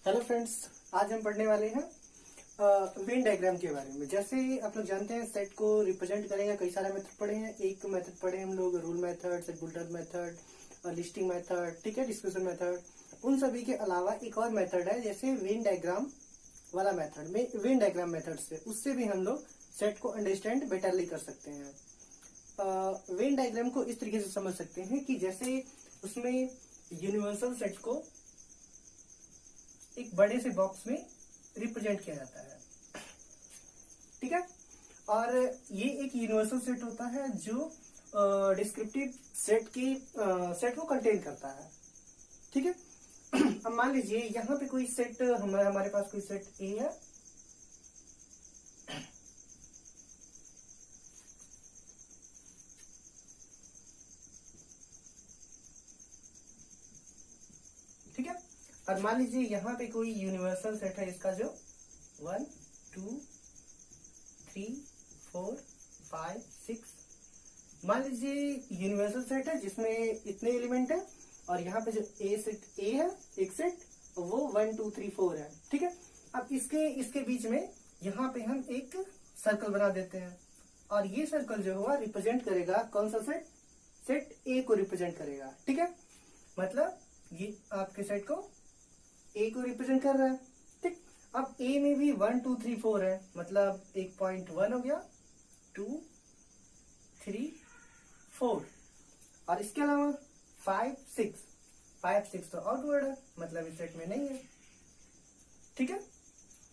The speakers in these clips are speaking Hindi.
हेलो फ्रेंड्स, आज हम पढ़ने वाले हैं वेन डायग्राम के बारे में। जैसे आप लोग जानते हैं, सेट को रिप्रेजेंट करेंगे। कई सारे मेथड पढ़े हैं। एक मेथड पढ़े हम लोग, rule method, set builder method, listing method, ठीक है, डिस्क्रिप्शन मेथड। उन सभी के अलावा एक और मेथड है, जैसे वेन डायग्राम वाला मेथड में, वेन डायग्राम मेथड से उससे भी हम लोग सेट को अंडरस्टैंड बेटरली कर सकते हैं। वेन डायग्राम को इस तरीके से समझ सकते हैं कि जैसे उसमें यूनिवर्सल सेट को एक बड़े से बॉक्स में रिप्रेजेंट किया जाता है, ठीक है। और ये एक यूनिवर्सल सेट होता है जो डिस्क्रिप्टिव सेट को कंटेन करता है, ठीक है। अब मान लीजिए यहाँ पे कोई सेट, हमारे पास कोई सेट ए है, ठीक है। और मान लीजिए यहाँ पे कोई यूनिवर्सल सेट है, इसका जो 1 2 3 4 5 6, मान लीजिए यूनिवर्सल सेट है जिसमें इतने एलिमेंट है। और यहाँ पे जो सेट ए है, एक सेट, वो 1 2 3 4 है, ठीक है। अब इसके बीच में यहाँ पे हम एक सर्कल बना देते हैं, और ये सर्कल जो हुआ रिप्रेजेंट करेगा कौन सा सेट? सेट ए को रिप्रेजेंट करेगा, ठीक है। मतलब ये आपके सेट को ए को रिप्रेजेंट कर रहा है, ठीक। अब ए में भी 1 2 3 4 है, मतलब एक पॉइंट 1 हो गया, 2 3 4, और इसके अलावा 5 6 तो आउटवर्ड है, मतलब इस सेट में नहीं है, ठीक है।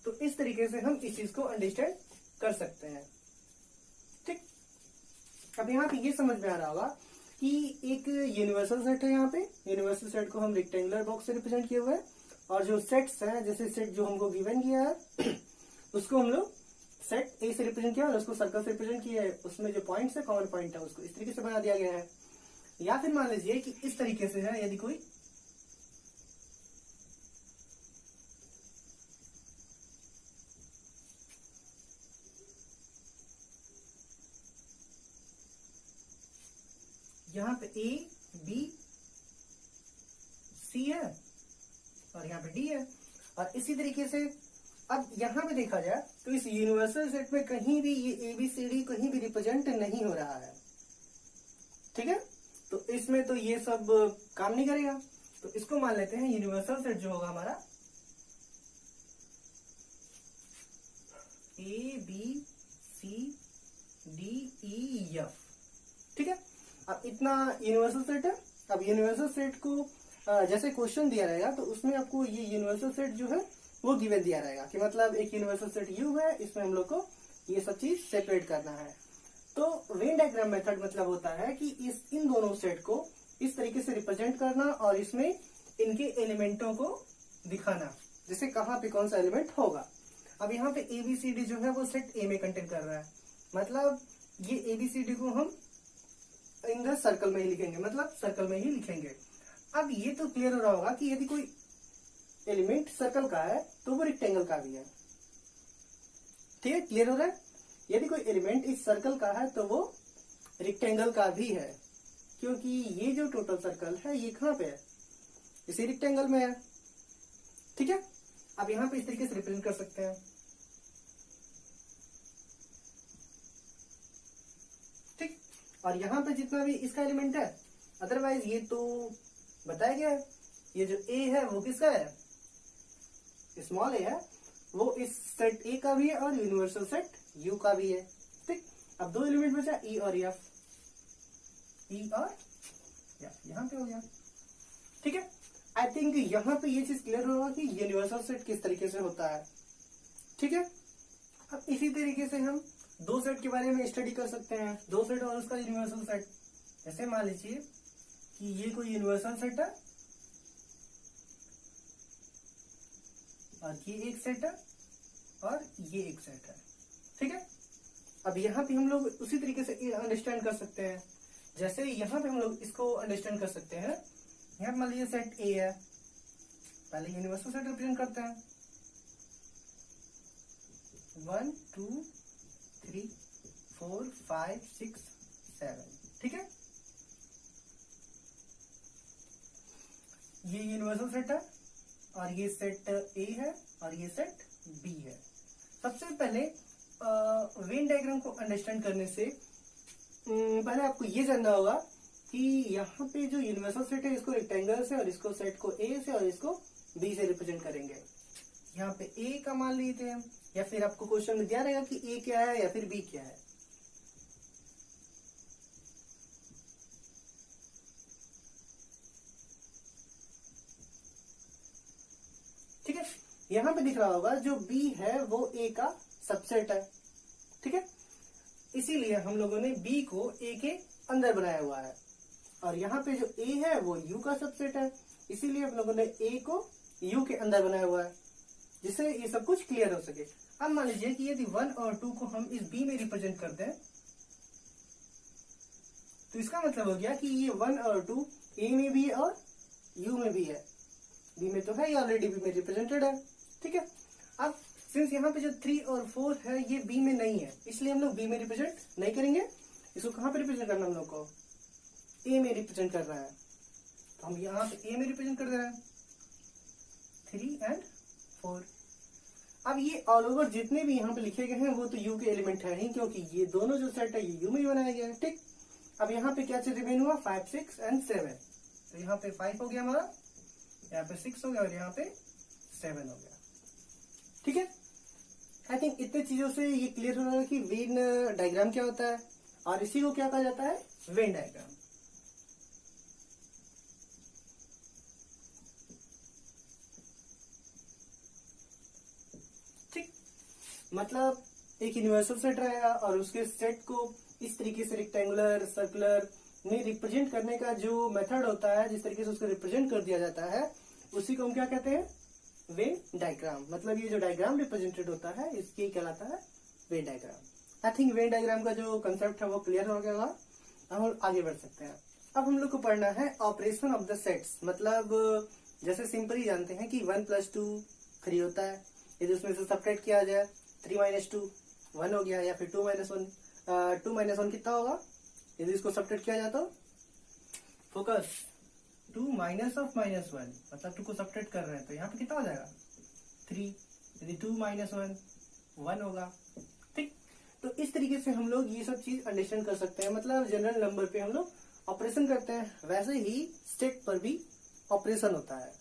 तो इस तरीके से हम इस चीज को अंडरस्टैंड कर सकते हैं, ठीक। अब यहाँ पे ये समझ में आ रहा होगा कि एक यूनिवर्सल सेट है। यहाँ पे यूनिवर्सल सेट को हम रेक्टेंगुलर बॉक्स से रिप्रेजेंट किए हुए हैं, और जो सेट्स हैं, जैसे सेट जो हमको गिवन किया है उसको हम लोग सेट ए से रिप्रेजेंट किया और उसको सर्कल से रिप्रेजेंट किया है। उसमें जो पॉइंट्स है, कॉमन पॉइंट है, उसको इस तरीके से बना दिया गया है। या फिर मान लीजिए कि इस तरीके से है, यदि कोई यहाँ पे ए बी सी है और यहाँ पे डी है, और इसी तरीके से अब यहाँ पे देखा जाए तो इस यूनिवर्सल सेट में कहीं भी ये ए बी सी डी कहीं भी रिप्रेजेंट नहीं हो रहा है, ठीक है। तो इसमें तो ये सब काम नहीं करेगा। तो इसको मान लेते हैं यूनिवर्सल सेट जो होगा हमारा A B C D E F, ठीक है। अब इतना यूनिवर्सल सेट है। अब यूनिवर्सल सेट को जैसे क्वेश्चन दिया रहेगा तो उसमें आपको ये यूनिवर्सल सेट जो है वो गिवन दिया रहेगा कि मतलब एक यूनिवर्सल सेट यू है, इसमें हम लोग को ये सब चीज सेपरेट करना है। तो वेन डायग्राम मेथड मतलब होता है कि इन दोनों सेट को इस तरीके से रिप्रेजेंट करना और इसमें इनके एलिमेंटों को दिखाना, जैसे कहाँ पे कौन सा एलिमेंट होगा। अब यहाँ पे एबीसीडी जो है वो सेट ए में कंटेन कर रहा है, मतलब ये एबीसीडी को हम इन द सर्कल में ही लिखेंगे, मतलब सर्कल में ही लिखेंगे। अब ये तो क्लियर हो रहा होगा कि यदि कोई एलिमेंट सर्कल का है तो वो रेक्टेंगल का भी है, ठीक है, क्लियर हो रहा है। यदि कोई एलिमेंट इस सर्कल का है तो वो रेक्टेंगल का भी है, क्योंकि ये जो टोटल सर्कल है ये कहाँ पे है? इसी रेक्टेंगल में है, ठीक है। अब यहाँ पे इस तरीके से रिप्रेजेंट कर सकते हैं, ठीक। और यहाँ पे जितना भी इसका एलिमेंट है, अदरवाइज ये तो बताया गया है, ये जो ए है वो किसका है? स्मॉल ए है, वो इस सेट ए का भी है और यूनिवर्सल सेट यू का भी है, ठीक। अब दो एलिमेंट बचा, ई और एफ, ई और एफ यहाँ पे हो गया, ठीक है। आई थिंक यहाँ पे ये चीज क्लियर होगा कि यूनिवर्सल सेट किस तरीके से होता है, ठीक है। अब इसी तरीके से हम दो सेट के बारे में स्टडी कर सकते हैं, दो सेट और उसका यूनिवर्सल सेट। जैसे मान लीजिए कि ये कोई यूनिवर्सल सेट है और ये एक सेट है और ये एक सेट है, ठीक है। अब यहाँ पे हम लोग उसी तरीके से अंडरस्टैंड कर सकते हैं, जैसे यहाँ पे हम लोग इसको अंडरस्टैंड कर सकते हैं। यहाँ मान लीजिए सेट ए है, पहले यूनिवर्सल सेट रिप्रेजेंट करते हैं, 1 2 3 4 5 6 7, ठीक है। ये यूनिवर्सल सेट है और ये सेट ए है और ये सेट बी है। सबसे पहले वेन डायग्राम को अंडरस्टैंड करने से पहले आपको ये जानना होगा कि यहाँ पे जो यूनिवर्सल सेट है इसको रेक्टेंगल से और इसको सेट को ए से और इसको बी से रिप्रेजेंट करेंगे। यहाँ पे ए का मान लेते हैं, या फिर आपको क्वेश्चन में दिया रहेगा कि ए क्या है या फिर बी क्या है। ठीक है, यहाँ पे दिख रहा होगा जो बी है वो ए का सबसेट है। ठीक है, इसीलिए हम लोगों ने बी को ए के अंदर बनाया हुआ है, और यहाँ पे जो ए है वो यू का सबसेट है, इसीलिए हम लोगों ने ए को यू के अंदर बनाया हुआ है, जिससे ये सब कुछ क्लियर हो सके। अब मान लीजिए कि यदि 1 और 2 को हम इस बी में रिप्रेजेंट करते हैं, तो इसका मतलब हो गया कि ये 1 और 2 ए में भी और यू में भी है। बी में तो है, ये ऑलरेडी बी में रिप्रेजेंटेड है। ठीक है, अब सिंस यहाँ पे जो 3 और 4 है ये बी में नहीं है, इसलिए हम लोग बी में रिप्रेजेंट नहीं करेंगे। इसको कहाँ पे रिप्रेजेंट करना हम लोग को? ए में रिप्रेजेंट कर रहा है, तो हम यहाँ पे ए में रिप्रेजेंट कर दे रहे हैं 3 और 4। अब ये ऑल ओवर जितने भी यहाँ पे लिखे गए हैं वो तो यू के एलिमेंट है ही, क्योंकि ये दोनों जो सेट है ये यू में ही बनाया गया है। ठीक, अब यहाँ पे क्या चीज रिमेन हुआ? 5, 6 और 7। तो यहाँ पे 5 हो गया हमारा, यहाँ पे 6 हो गया और यहाँ पे 7 हो गया। ठीक है, आई थिंक इतने चीजों से ये क्लियर हो रहा है कि वेन डायग्राम क्या होता है और इसी को क्या कहा जाता है? Venn diagram. ठीक, मतलब एक यूनिवर्सल सेट रहेगा और उसके सेट को इस तरीके से रेक्टेंगुलर, सर्कुलर में रिप्रेजेंट करने का जो मेथड होता है, जिस तरीके से उसको रिप्रेजेंट कर दिया जाता है, उसी को हम क्या कहते हैं? Venn diagram. मतलब ये जो डायग्राम रिप्रेजेंटेड होता है इसकी कहलाता है Venn diagram. I think Venn diagram का जो कंसेप्ट है वो क्लियर हो गया होगा। हम आगे बढ़ सकते हैं। अब हम लोग को पढ़ना है ऑपरेशन ऑफ द सेट्स। मतलब जैसे सिंपल ही जानते हैं कि 1 + 2 3 होता है, यदि उसमें से सब्ट्रैक्ट किया जाए 3 - 2 1 हो गया, या फिर 2 - 1 कितना होगा? यदि इसको सब्ट्रैक्ट किया जाए तो फोकस 2 - (-1), मतलब 2 को सब्ट्रैक्ट कर रहे हैं तो यहाँ पे कितना हो जाएगा? 3। यदि 2 - 1 1 होगा। ठीक, तो इस तरीके से हम लोग ये सब चीज अंडरस्टैंड कर सकते हैं। मतलब जनरल नंबर पे हम लोग ऑपरेशन करते हैं, वैसे ही स्टेट पर भी ऑपरेशन होता है।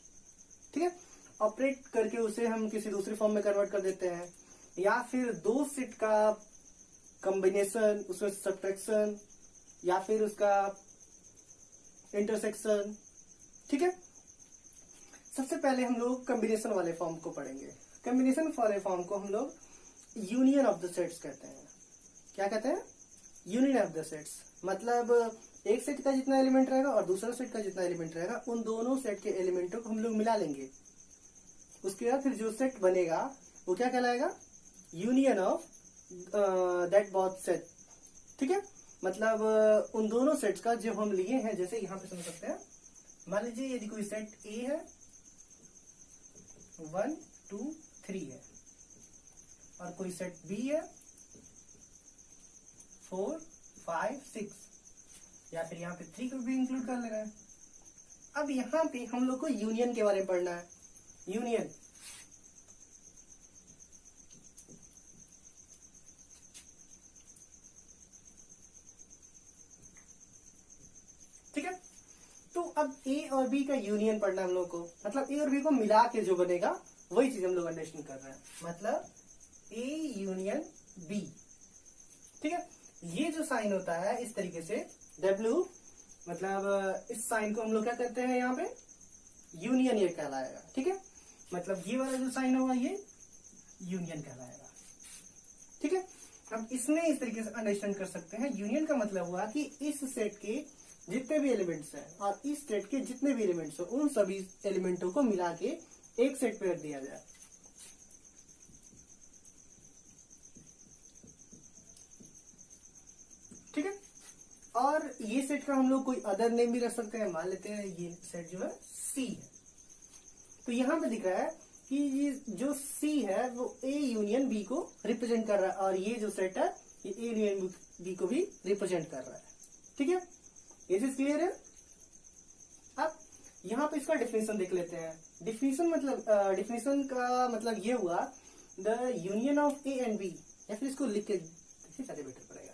ठीक है, ऑपरेट करके उसे हम किसी दूसरे फॉर्म में कन्वर्ट कर देते हैं, या फिर दो सेट का कॉम्बिनेशन, उसमें सब्ट्रैक्शन या फिर उसका इंटरसेक्शन। ठीक है, सबसे पहले हम लोग कॉम्बिनेशन वाले फॉर्म को पढ़ेंगे। कॉम्बिनेशन वाले फॉर्म को हम लोग यूनियन ऑफ द सेट्स कहते हैं। क्या कहते हैं? Union of the sets. मतलब एक सेट का जितना एलिमेंट रहेगा और दूसरा सेट का जितना एलिमेंट रहेगा, उन दोनों सेट के एलिमेंटों को हम लोग मिला लेंगे। उसके बाद फिर जो सेट बनेगा वो क्या कहलाएगा? Union of that both set. ठीक है, मतलब उन दोनों सेट्स का जो हम लिए हैं, जैसे यहाँ पे समझ सकते हैं। मान लीजिए यदि कोई सेट ए है, 1 2 3 है, और कोई सेट बी है 4 5 6, या फिर यहाँ पे 3 को भी इंक्लूड कर ले रहे हैं। अब यहाँ पे हम लोग को यूनियन के बारे में पढ़ना है। यूनियन, ठीक है, तो अब ए और बी का यूनियन पढ़ना हम लोग को। मतलब ए और बी को मिला के जो बनेगा वही चीज हम लोग अंडरस्टैंड कर रहे हैं। मतलब ए यूनियन बी। ठीक है, ये जो साइन होता है इस तरीके से W, मतलब इस साइन को हम लोग क्या करते हैं यहाँ पे? यूनियन ये कहलाएगा। ठीक है, मतलब ये वाला जो साइन होगा ये यूनियन कहलाएगा। ठीक है, अब इसमें इस तरीके से अंडरस्टैंड कर सकते हैं। यूनियन का मतलब हुआ कि इस सेट के जितने भी एलिमेंट्स हैं और इस सेट के जितने भी एलिमेंट्स हैं, उन सभी एलिमेंटों को मिला के एक सेट पे रख दिया जाए। ठीक है, और ये सेट का हम लोग कोई अदर नेम भी रख सकते हैं। मान लेते हैं ये सेट जो है सी है, तो यहां पे दिख रहा है कि ये जो सी है वो ए यूनियन बी को रिप्रेजेंट कर रहा है, और ये जो सेट है ये ए यूनियन बी को भी रिप्रेजेंट कर रहा है। ठीक है, ये चीज क्लियर है। अब यहाँ पे इसका डिफिनेशन देख लेते हैं। डिफिनेशन का मतलब ये हुआ, the union of A and B, या फिर इसको लिख के देखिए ज्यादा बेटर पड़ेगा।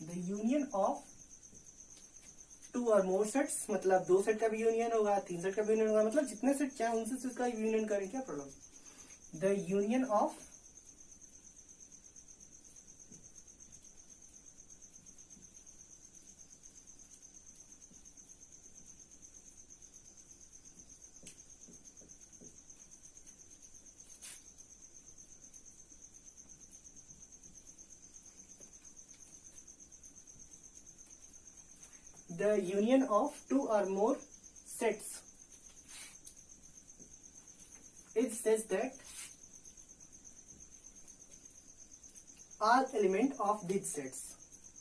द यूनियन ऑफ टू और मोर सेट्स, मतलब 2 सेट का भी यूनियन होगा, 3 सेट का भी यूनियन होगा, मतलब जितने सेट चाहे उनसे उसका यूनियन करें, क्या problem. The union of the union of 2 or more sets it says that all element of these sets,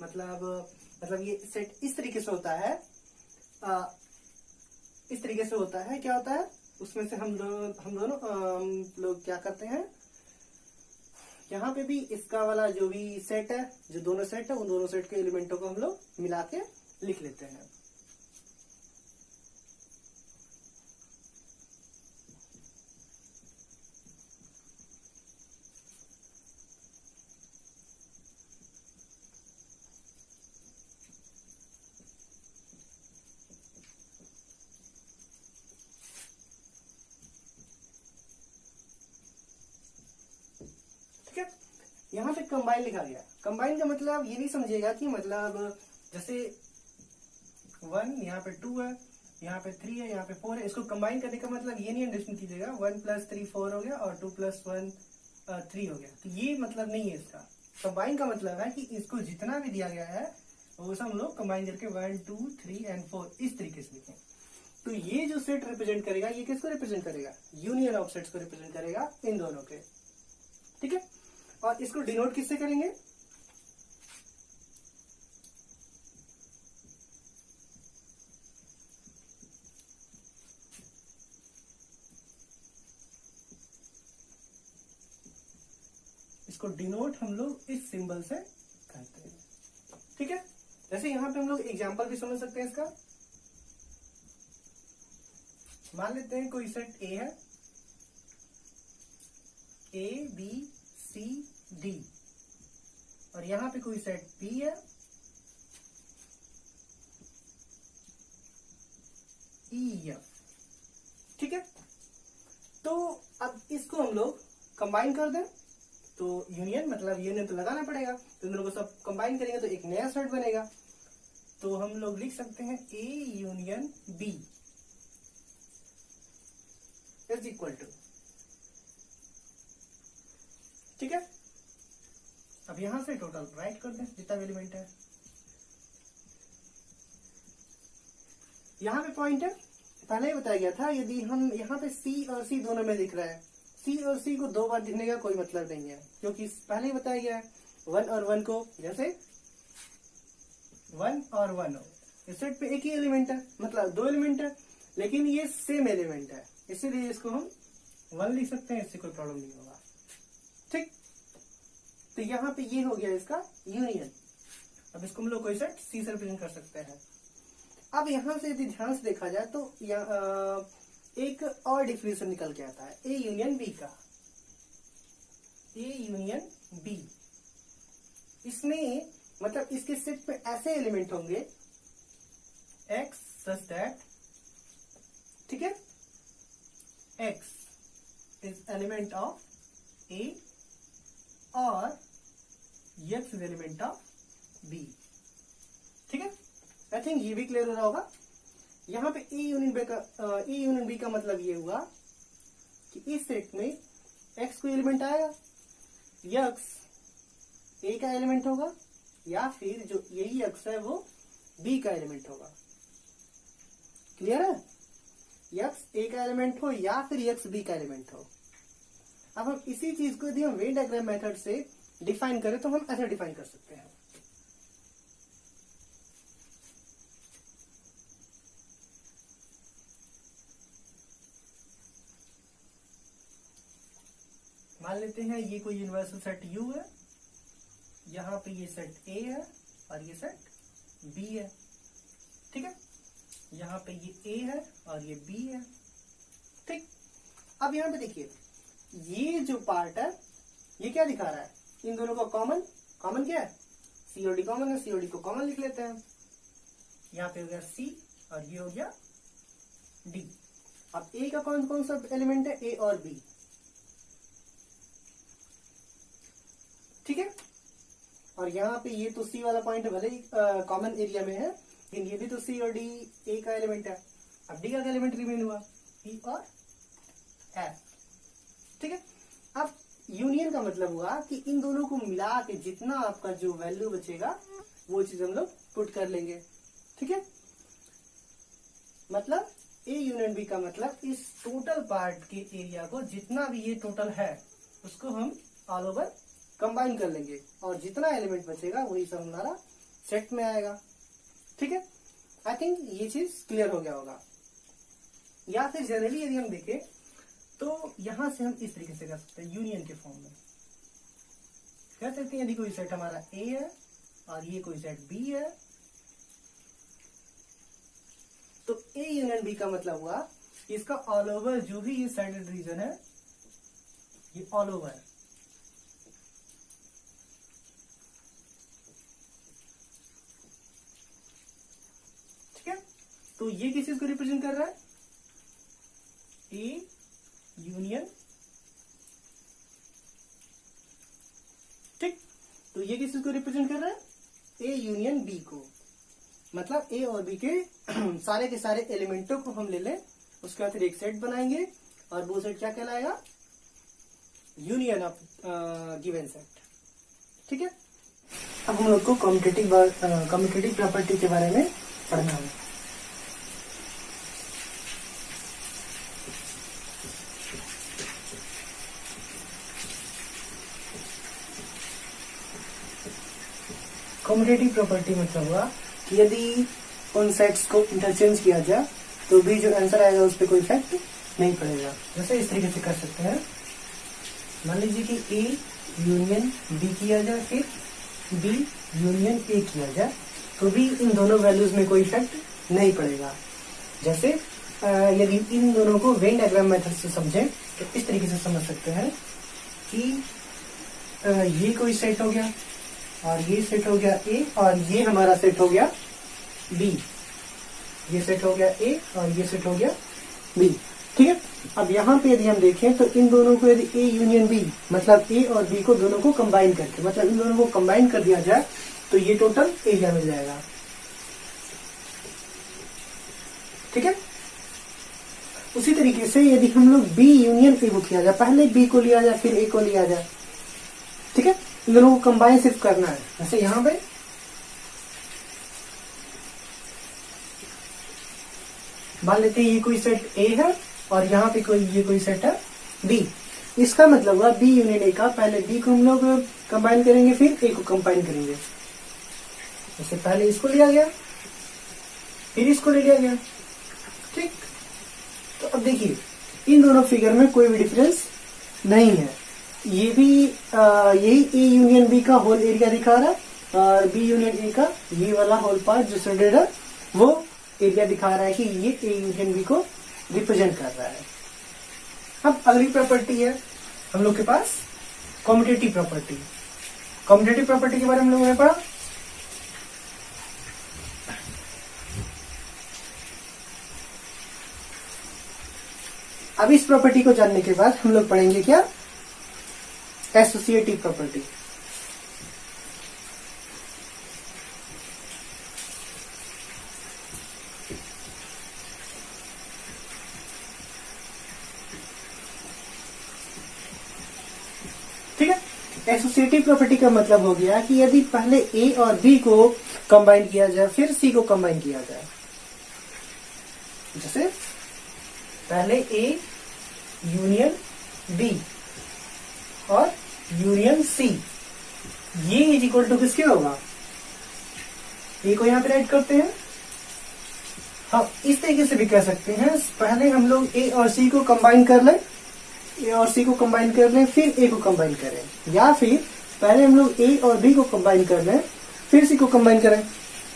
मतलब ये सेट इस तरीके से होता है, इस तरीके से होता है, क्या होता है उसमें से हम दोनों लोग क्या करते हैं, यहाँ पे भी इसका वाला जो भी सेट है, जो दोनों सेट है, उन दोनों सेट के एलिमेंटों को हम लोग मिला के लिख लेते हैं। ठीक है, यहाँ पे कंबाइन लिखा गया। कंबाइन का मतलब ये नहीं समझिएगा कि मतलब जैसे 1 यहाँ पे 2 है, यहाँ पे 3 है, यहाँ पे 4 है, इसको कंबाइन करने का मतलब ये नहीं अंडरस्टैंड कीजिएगा 1 + 3 4 हो गया और 2 + 1 3 हो गया, तो ये मतलब नहीं है इसका। कंबाइन का मतलब है कि इसको जितना भी दिया गया है वो सब हम लोग कंबाइन करके 1 2 3 और 4 इस तरीके से लिखें। तो ये जो सेट रिप्रेजेंट करेगा, ये किसको रिप्रेजेंट करेगा, यूनियन ऑफ सेट्स को रिप्रेजेंट करेगा, इन दोनों के। ठीक है, और इसको डिनोट किससे करेंगे, इसको डिनोट हम लोग इस सिंबल से करते हैं। ठीक है, जैसे यहां पे हम लोग एग्जांपल भी समझ सकते हैं इसका। मान लेते हैं कोई सेट ए है, ए बी सी डी, और यहां पे कोई सेट बी है, ई एफ। ठीक है, तो अब इसको हम लोग कंबाइन कर दें, तो यूनियन मतलब यूनियन तो लगाना पड़ेगा, तो इन दोनों को सब कंबाइन करेंगे तो एक नया सेट बनेगा। तो हम लोग लिख सकते हैं A union B is equal to. ठीक है, अब यहां से टोटल राइट कर दें जितना भी एलिमेंट है। यहां पे पॉइंट है, पहले ही बताया गया था, यदि हम यहाँ पे सी और सी दोनों में दिख रहा है, सी और सी को 2 बार लिखने का कोई मतलब नहीं है, क्योंकि पहले ही बताया गया है 1 और 1 को, जैसे 1 और 1 हो, इस सेट पे एक ही एलिमेंट है, मतलब 2 एलिमेंट है, लेकिन ये सेम एलिमेंट है, इसीलिए इसको हम 1 लिख सकते हैं, इससे कोई प्रॉब्लम नहीं होगा। ठीक, तो यहाँ पे ये हो गया इसका यूनियन। अब इसको हम लोग कोई सेट सी से रिप्रेजेंट कर सकते हैं। अब यहां से यदि ध्यान से देखा जाए तो एक और डिफिनेशन निकल के आता है ए यूनियन बी का, ए यूनियन बी। इसमें मतलब इसके सेट में ऐसे एलिमेंट होंगे एक्स सच दैट, ठीक है, x is element of A और x is element of B. ठीक है, आई थिंक ये भी क्लियर हो रहा होगा। यहाँ पे ए यूनियन बी का मतलब ये हुआ कि इस सेट में एक्स कोई एलिमेंट आएगा, एक्स ए का एलिमेंट होगा, या फिर जो यही एक्स है वो बी का एलिमेंट होगा। क्लियर है, x ए का एलिमेंट हो या फिर x बी का एलिमेंट हो। अब हम इसी चीज को यदि हम वेन डायग्राम मेथड से डिफाइन करें तो हम ऐसा डिफाइन कर सकते हैं। मान लेते हैं ये कोई यूनिवर्सल सेट U है, यहाँ पे ये सेट A है और ये सेट B है, ठीक है। यहाँ पे ये A है और ये B है, ठीक। अब यहाँ पे देखिए ये जो पार्ट है ये क्या दिखा रहा है, इन दोनों का कॉमन क्या है, C और D कॉमन है, C और D को कॉमन लिख लेते हैं। यहाँ पे हो गया C और ये हो गया D। अब A का कौन सा एलिमेंट है, A और B, ठीक है। और यहाँ पे ये तो C वाला पॉइंट भले ही कॉमन एरिया में है, लेकिन ये भी तो C और D A का एलिमेंट है। अब D का एलिमेंट रिमेन हुआ P और F, ठीक है। अब यूनियन का मतलब हुआ कि इन दोनों को मिला के जितना आपका जो वैल्यू बचेगा वो चीज हम लोग पुट कर लेंगे, ठीक है। मतलब A यूनियन B का मतलब इस टोटल पार्ट के एरिया को जितना भी ये टोटल है उसको हम ऑल ओवर कंबाइन कर लेंगे और जितना एलिमेंट बचेगा वही सब हमारा सेट में आएगा, ठीक है। आई थिंक ये चीज क्लियर हो गया होगा। या फिर जनरली यदि हम देखें तो यहां से हम इस तरीके से कर सकते हैं, यूनियन के फॉर्म में कह सकते हैं। यदि कोई सेट हमारा A है और ये कोई सेट B है तो A यूनियन B का मतलब हुआ इसका ऑल ओवर जो भी ये साइडेड रीजन है ये ऑल ओवर, तो ये किस चीज को रिप्रेजेंट कर रहा है, A यूनियन, ठीक। तो ये किस चीज को रिप्रेजेंट कर रहा है, A यूनियन B को। मतलब A और B के सारे के सारे एलिमेंटों को हम ले लें, उसके बाद फिर एक सेट बनाएंगे और वो सेट क्या कहलाएगा, यूनियन ऑफ गिवन सेट, ठीक है। अब हम लोग को कम्यूटेटिव प्रॉपर्टी के बारे में पढ़ना है। कम्यूटेटिव प्रॉपर्टी मतलब हुआ कि यदि उन सेट्स को इंटरचेंज किया जाए तो भी जो आंसर आएगा उस पर कोई इफेक्ट नहीं पड़ेगा। जैसे इस तरीके से कर सकते हैं, मान लीजिए कि A यूनियन B किया जाए फिर B यूनियन A किया जाए तो भी इन दोनों वैल्यूज में कोई इफेक्ट नहीं पड़ेगा। जैसे यदि इन दोनों को वेन डायग्राम मेथड से समझें तो इस तरीके से समझ सकते हैं कि ये कोई सेट हो गया और ये सेट हो गया A और ये हमारा सेट हो गया B, ये सेट हो गया A और ये सेट हो गया B, ठीक है। अब यहाँ पे यदि हम देखें तो इन दोनों को यदि A यूनियन B मतलब A और B को दोनों को कंबाइन करके मतलब इन दोनों को कंबाइन कर दिया जाए तो ये टोटल एरिया मिल जाएगा, ठीक है। उसी तरीके से यदि हम लोग B यूनियन A को किया जाए, पहले B को लिया जाए फिर A को लिया जाए, ठीक है। इन दोनों को कंबाइन सिर्फ करना है। जैसे यहाँ पे मान लेते हैं ये कोई सेट A है और यहाँ पे ये कोई सेट है B। इसका मतलब हुआ B यूनियन A का पहले B को हम लोग कंबाइन करेंगे फिर A को कंबाइन करेंगे। जैसे पहले इसको लिया गया फिर इसको ले लिया गया, ठीक। तो अब देखिए इन दोनों फिगर में कोई भी डिफरेंस नहीं है। ये भी यही A यूनियन B का होल एरिया दिखा रहा है और B यूनियन A का ये वाला होल पार्ट जो शेडेड है वो एरिया दिखा रहा है कि ये A यूनियन B को रिप्रेजेंट कर रहा है। अब अगली प्रॉपर्टी है हम लोग के पास कम्यूटेटिव प्रॉपर्टी। कम्यूटेटिव प्रॉपर्टी के बारे में हम लोगों ने पढ़ा। अब इस प्रॉपर्टी को जानने के बाद हम लोग पढ़ेंगे क्या, एसोसिएटिव प्रॉपर्टी। ठीक है। एसोसिएटिव प्रॉपर्टी का मतलब हो गया कि यदि पहले ए और बी को कंबाइन किया जाए फिर सी को कंबाइन किया जाए। जैसे पहले ए यूनियन बी और यूनियन सी, ये इज इक्वल टू किसके होगा, ए को यहाँ पे राइट करते हैं। हम इस तरीके से भी कह सकते हैं, पहले हम लोग ए और सी को कंबाइन कर लें, ए और सी को कंबाइन कर लें, फिर ए को कंबाइन करें, या फिर पहले हम लोग ए और बी को कंबाइन कर लें, फिर सी को कंबाइन करें,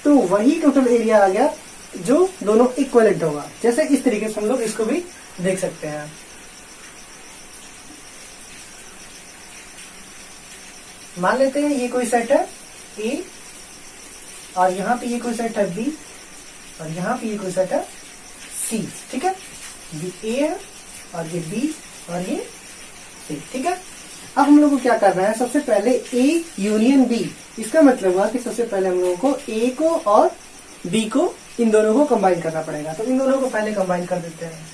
तो वही टोटल एरिया आ गया जो दोनों इक्वलेंट होगा। जैसे इस तरीके से हम लोग इसको भी देख सकते हैं। मान लेते हैं ये कोई सेट है ए, और यहाँ पे ये कोई सेट है बी, और यहाँ पे ये कोई सेट है सी, ठीक है। ये ए है और ये बी और ये सी, ठीक है। अब हम लोग को क्या करना है, सबसे पहले ए यूनियन बी, इसका मतलब हुआ कि सबसे पहले हम लोगों को ए को और बी को, इन दोनों को कंबाइन करना पड़ेगा। तो इन दोनों को पहले कंबाइन कर देते हैं।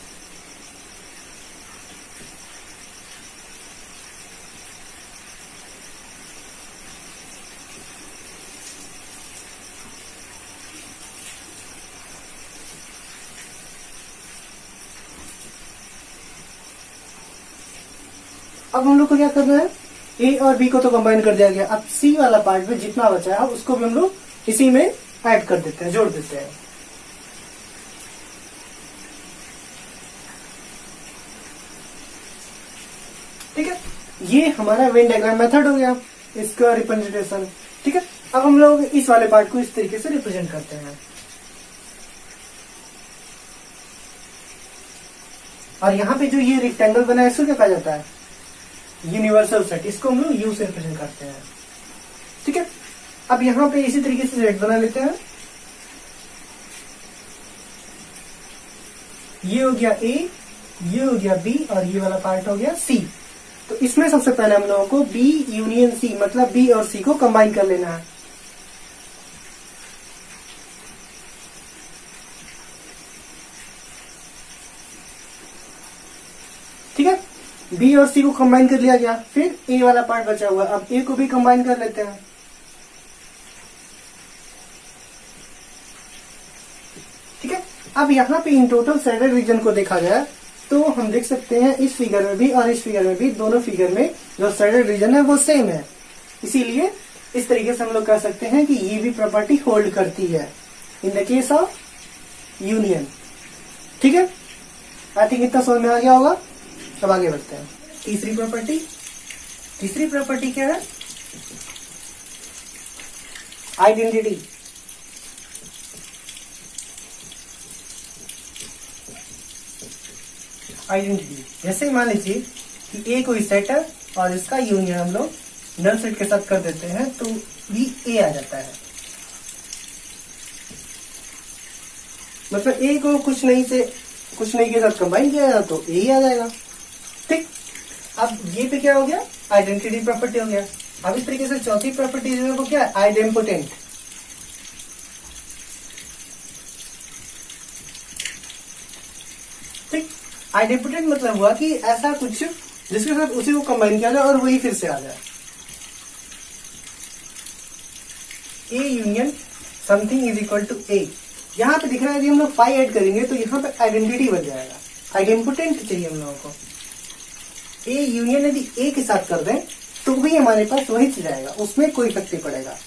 अब हम लोग को क्या करना है, ए और बी को तो कंबाइन कर दिया गया, अब सी वाला पार्ट में जितना बचा है उसको भी हम लोग इसी में ऐड कर देते हैं, जोड़ देते हैं। ठीक है, ये हमारा वेन डायग्राम मेथड हो गया, इसका रिप्रेजेंटेशन। ठीक है, अब हम लोग इस वाले पार्ट को इस तरीके से रिप्रेजेंट करते हैं। और यहाँ पे जो ये रेक्टेंगल बना है इसको क्या कहा जाता है, यूनिवर्सल सेट, इसको हम लोग यू से रिप्रेजेंट करते हैं। ठीक है, अब यहाँ पे इसी तरीके से सेट बना लेते हैं। ये हो गया ए, ये हो गया बी और ये वाला पार्ट हो गया सी। तो इसमें सबसे पहले हम लोगों को बी यूनियन सी, मतलब बी और सी को कंबाइन कर लेना है। ठीक है, बी और सी को कंबाइन कर लिया गया, फिर ए वाला पार्ट बचा हुआ, अब ए को भी कंबाइन कर लेते हैं। ठीक है, अब यहाँ पे इन टोटल शेडेड रीजन को देखा जाए तो हम देख सकते हैं इस फिगर में भी और इस फिगर में भी, दोनों फिगर में जो शेडेड रीजन है वो सेम है। इसीलिए इस तरीके से हम लोग कह सकते हैं कि ये भी प्रॉपर्टी होल्ड करती है in the case of union. ठीक है, आई थिंक इतना समझ में आ गया होगा। अब आगे बढ़ते हैं। तीसरी प्रॉपर्टी, तीसरी प्रॉपर्टी क्या है, आइडेंटिटी। आइडेंटिटी जैसे मान लीजिए कि ए कोई सेट है और इसका यूनियन हम लोग नल सेट के साथ कर देते हैं तो भी ए आ जाता है। मतलब ए को कुछ नहीं के साथ कंबाइन किया जाए तो ए ही आ जाएगा। ठीक, अब ये पे क्या हो गया, आइडेंटिटी प्रॉपर्टी हो गया। अब इस तरीके से चौथी प्रॉपर्टी जो है वो क्या है, आइडेम्पोटेंट। ठीक, आइडेम्पोटेंट मतलब हुआ कि ऐसा कुछ जिसके साथ उसी को कंबाइन किया जाए और वही फिर से आ जाए। A union something is equal to A, यहाँ पे दिख रहा है यदि हम लोग फाई ऐड करेंगे तो यहाँ पे आइडेंटिटी बन जाएगा। आइडेम्पोटेंट चाहिए हम लोगों को, ए यूनियन यदि ए के साथ कर दें तो भी हमारे पास वही चीज आएगा, उसमें कोई इफेक्ट नहीं पड़ेगा।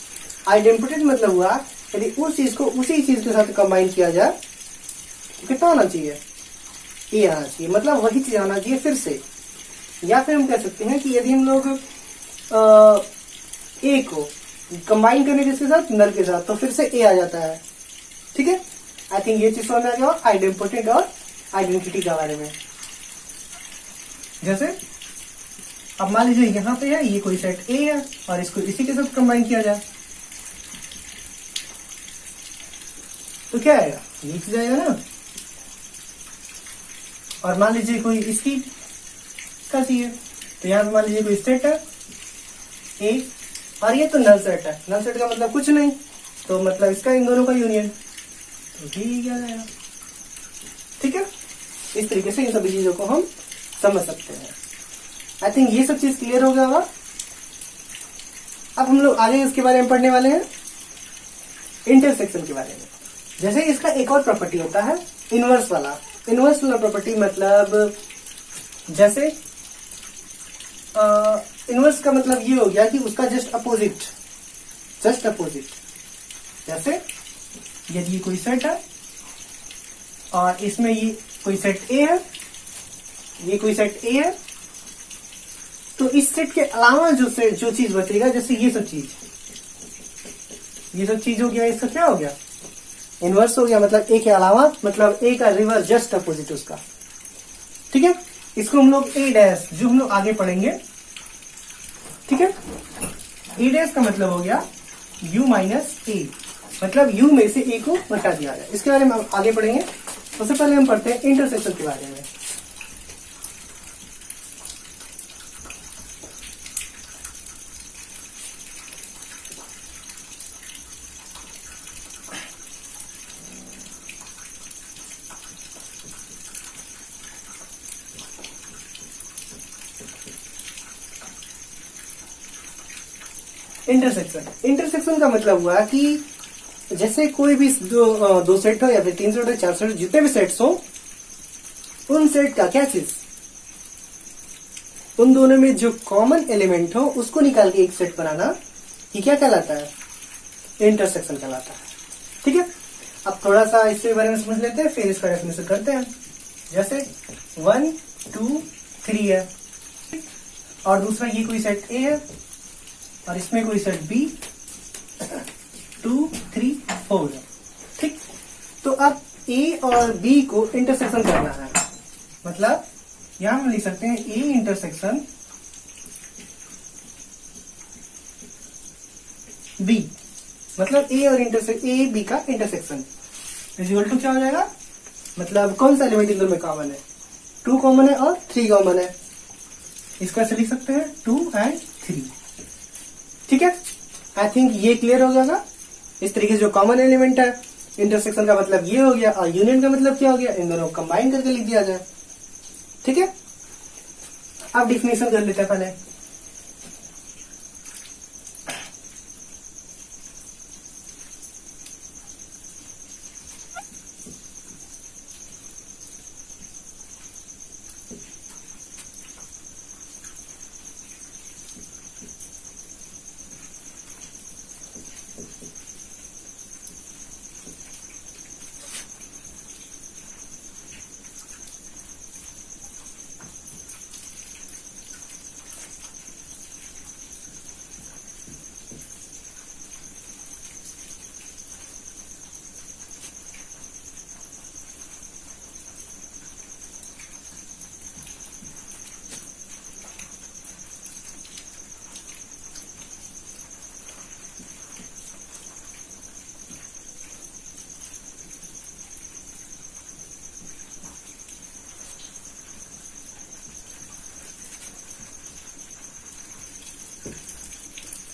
आइडेम्पोटेंट मतलब हुआ यदि उस चीज को उसी चीज के साथ कंबाइन किया जाए तो कितना आना चाहिए, ए आना चाहिए, मतलब वही चीज आना चाहिए फिर से। या फिर हम कह सकते हैं कि यदि हम लोग ए को कंबाइन करने जिसके साथ नल के साथ तो फिर से ए आ जाता है। ठीक है, आई थिंक ये चीज समझ आ गया आइडेम्पोटेंट और आइडेंटिटी के बारे में। जैसे अब मान लीजिए यहाँ पे है ये कोई सेट ए है और इसको इसी के साथ कंबाइन किया जाए तो क्या आएगा, ये चीज आएगा ना। और मान लीजिए कोई इसकी का चाहिए तो यहाँ पे मान लीजिए कोई सेट है ए और ये तो नल सेट है। नल सेट का मतलब कुछ नहीं, तो मतलब इसका इन दोनों का यूनियन, तो ठीक क्या जाएगा। ठीक है, इस तरीके से इन सभी चीजों को हम समझ सकते हैं। आई थिंक ये सब चीज क्लियर हो गया होगा। अब हम लोग आगे इसके बारे में पढ़ने वाले हैं, इंटरसेक्शन के बारे में। जैसे इसका एक और प्रॉपर्टी होता है इनवर्स वाला, इनवर्स प्रॉपर्टी मतलब जैसे इनवर्स का मतलब ये हो गया कि उसका जस्ट अपोजिट। जैसे यदि ये कोई सेट है और इसमें ये कोई सेट ए है, ये कोई सेट ए है, तो इस सेट के अलावा जो चीज बचेगा, जैसे ये सब चीज हो गया, इसका क्या हो गया, इनवर्स हो गया। मतलब ए के अलावा, मतलब ए का रिवर्स जस्ट अपोजिट उसका। ठीक है, इसको हम लोग ए डैश, जो हम लोग आगे पढ़ेंगे, ठीक है, ए डैश का मतलब हो गया u माइनस ए, मतलब u में से a को घटा दिया जाए। इसके बारे में हम आगे पढ़ेंगे। सबसे पहले हम पढ़ते हैं इंटरसेक्शन के बारे में। इंटरसेक्शन का मतलब हुआ कि जैसे कोई भी दो सेट हो या फिर 3 सेट हो, 4 सेट, जितने भी सेट्स हो, उन सेट का क्या चीज, उन दोनों में जो कॉमन एलिमेंट हो उसको निकाल के एक सेट बनाना, ये क्या कहलाता है, इंटरसेक्शन कहलाता है। ठीक है, अब थोड़ा सा इसके बारे में समझ लेते हैं, फिर इसका डेफिनेशन करते हैं। जैसे 1 2 3 है और दूसरा ये कोई सेट ए है और इसमें कोई सेट बी 2 3 4 है। ठीक, तो अब ए और बी को इंटरसेक्शन करना है, मतलब यहां हम लिख सकते हैं ए इंटरसेक्शन बी, मतलब ए और ए बी का इंटरसेक्शन इक्वल टू क्या हो जाएगा, मतलब कौन सा एलिमेंट इन दोनों में कॉमन है, 2 कॉमन है और 3 कॉमन है, इसको ऐसे लिख सकते हैं 2 and 3। ठीक है, आई थिंक ये क्लियर हो जाएगा। इस तरीके से जो कॉमन एलिमेंट है, इंटरसेक्शन का मतलब ये हो गया और यूनियन का मतलब क्या हो गया, इन दोनों को कंबाइन करके लिख दिया जाए। ठीक है, अब डिफिनेशन कर लेते हैं पहले।